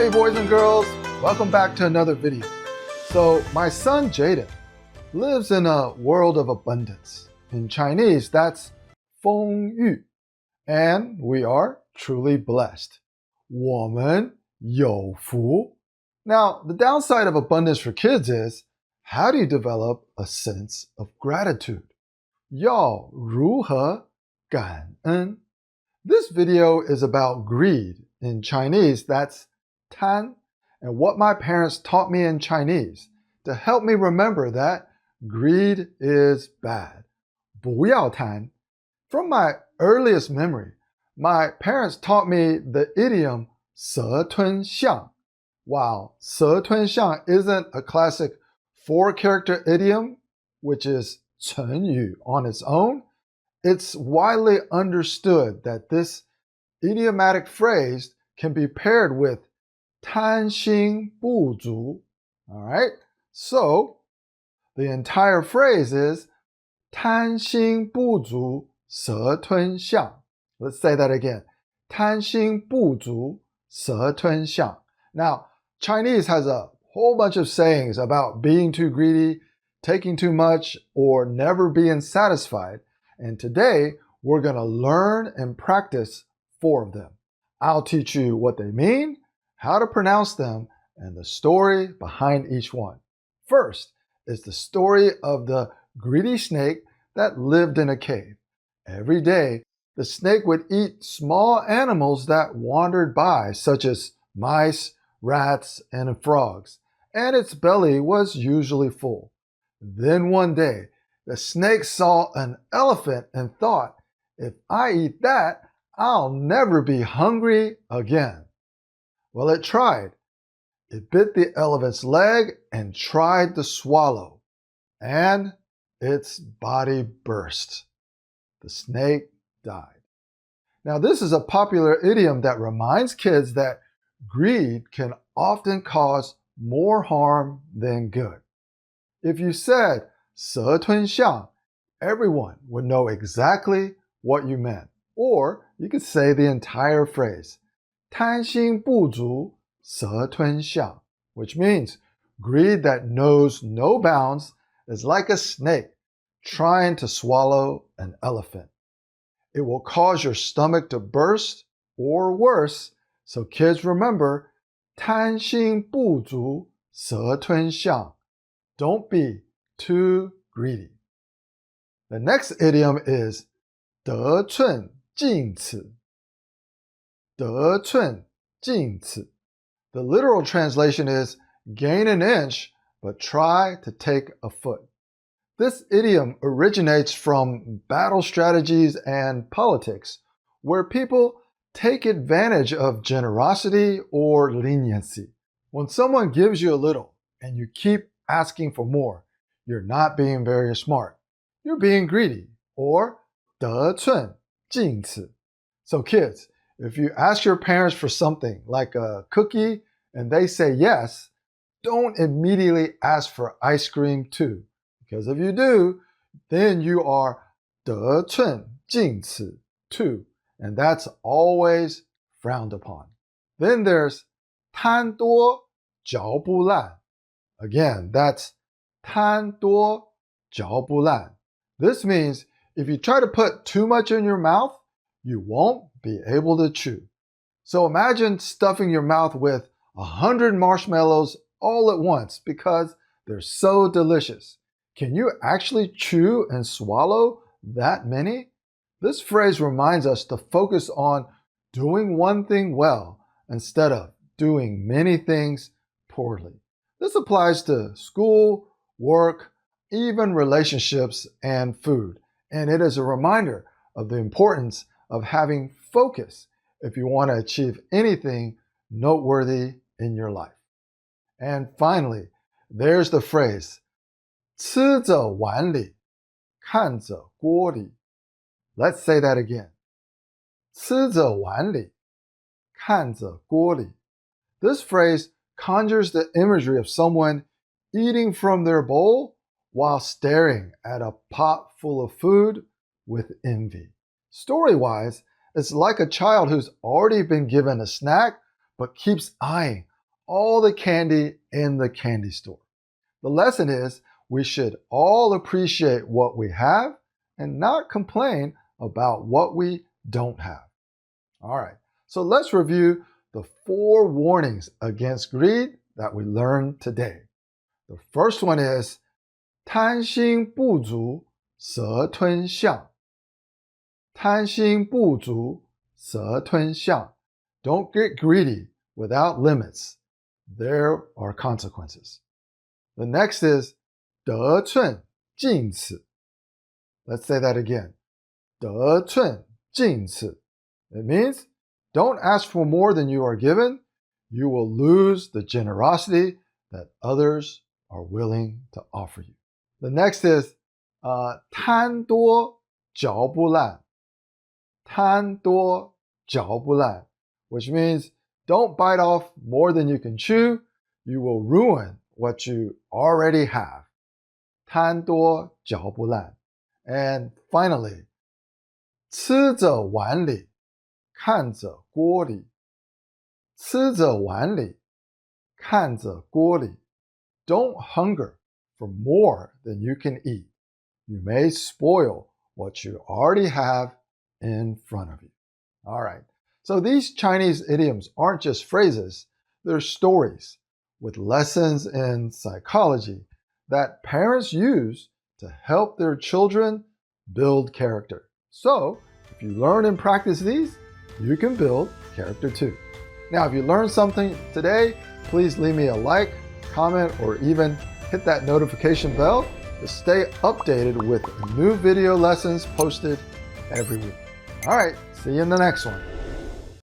Hey boys and girls, welcome back to another video. So my son Jayden lives in a world of abundance. In Chinese, that's 丰裕. And we are truly blessed. 我们有福. Now, the downside of abundance for kids is, how do you develop a sense of gratitude? 要如何感恩? This video is about greed. In Chinese, that's 贪, and what my parents taught me in Chinese to help me remember that greed is bad. 不要贪. From my earliest memory, my parents taught me the idiom 蛇吞象. While 蛇吞象 isn't a classic 4-character idiom, which is 成语 on its own, it's widely understood that this idiomatic phrase can be paired with 贪心不足. All right? So, the entire phrase is 贪心不足蛇吞象. Let's say that again. 贪心不足蛇吞象. Now, Chinese has a whole bunch of sayings about being too greedy, taking too much, or never being satisfied. And today, we're going to learn and practice 4 of them. I'll teach you what they mean, how to pronounce them, and the story behind each one. First is the story of the greedy snake that lived in a cave. Every day, the snake would eat small animals that wandered by, such as mice, rats, and frogs, and its belly was usually full. Then one day, the snake saw an elephant and thought, if I eat that, I'll never be hungry again. Well, it tried. It bit the elephant's leg and tried to swallow, and its body burst. The snake died. Now, this is a popular idiom that reminds kids that greed can often cause more harm than good. If you said 蛇吞象, everyone would know exactly what you meant. Or you could say the entire phrase, 贪心不足蛇吞象, which means greed that knows no bounds is like a snake trying to swallow an elephant. It will cause your stomach to burst or worse, so kids remember 贪心不足蛇吞象. Don't be too greedy. The next idiom is 得寸进尺. 得寸进尺. The literal translation is gain an inch, but try to take a foot. This idiom originates from battle strategies and politics, where people take advantage of generosity or leniency. When someone gives you a little and you keep asking for more, you're not being very smart. You're being greedy, or 得寸进尺. So kids, if you ask your parents for something like a cookie and they say yes, don't immediately ask for ice cream too. Because if you do, then you are 得寸进尺 too. And that's always frowned upon. Then there's 贪多嚼不烂. Again, that's 贪多嚼不烂. This means if you try to put too much in your mouth, you won't be able to chew. So imagine stuffing your mouth with 100 marshmallows all at once because they're so delicious. Can you actually chew and swallow that many? This phrase reminds us to focus on doing one thing well instead of doing many things poorly. This applies to school, work, even relationships and food. And it is a reminder of the importance of having focus if you want to achieve anything noteworthy in your life. And finally, there's the phrase, 吃着碗里，看着锅里. Let's say that again. 吃着碗里，看着锅里. This phrase conjures the imagery of someone eating from their bowl while staring at a pot full of food with envy. Story-wise, it's like a child who's already been given a snack but keeps eyeing all the candy in the candy store. The lesson is we should all appreciate what we have and not complain about what we don't have. All right, so let's review the 4 warnings against greed that we learned today. The first one is 贪心不足蛇吞象. 贪心不足蛇吞象. Don't get greedy without limits. There are consequences. The next is 得寸进尺. Let's say that again. 得寸进尺. It means don't ask for more than you are given. You will lose the generosity that others are willing to offer you. The next is 贪多嚼不烂. 贪多嚼不烂, which means don't bite off more than you can chew. You will ruin what you already have. 贪多嚼不烂. And finally, 吃着碗里看着锅里. 吃着碗里看着锅里. Don't hunger for more than you can eat. You may spoil what you already have in front of you. All right. So these Chinese idioms aren't just phrases, they're stories with lessons in psychology that parents use to help their children build character. So if you learn and practice these, you can build character too. Now, if you learned something today, please leave me a like, comment, or even hit that notification bell to stay updated with new video lessons posted every week. All right, see you in the next one.